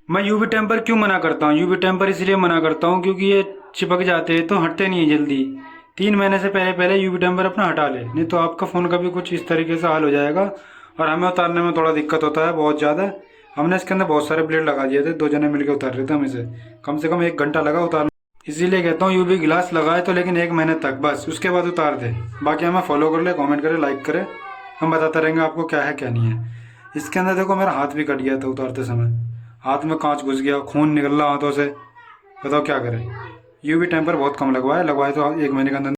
मैं UV temper क्यों मना करता हूँ? यूवी टेम्पर इसलिए मना करता हूँ क्योंकि ये चिपक जाते हैं तो हटते नहीं है जल्दी। 3 महीने से पहले पहले यूवी टेम्पर अपना हटा ले, नहीं तो आपका फ़ोन का भी कुछ इस तरीके से हाल हो जाएगा। और हमें उतारने में थोड़ा दिक्कत होता है बहुत ज़्यादा। हमने इसके अंदर बहुत सारे ब्लेड लगा दिए थे, 2 जने मिलकर उतार रहे थे हमें से। कम से कम 1 घंटा लगा उतारने। इसीलिए कहता हूँ यूवी ग्लास लगाए तो लेकिन 1 महीने तक बस, उसके बाद उतार दे। बाकी हमें फॉलो कर ले, कमेंट करे, लाइक करे, हम बताते रहेंगे आपको क्या है क्या नहीं है। इसके अंदर देखो मेरा हाथ भी कट गया था उतारते समय, हाथ में कांच घुस गया, खून निकल रहा हाथों से। बताओ क्या करें। यूवी टेम्पर बहुत कम लगवाए, लगवाए तो 1 महीने के अंदर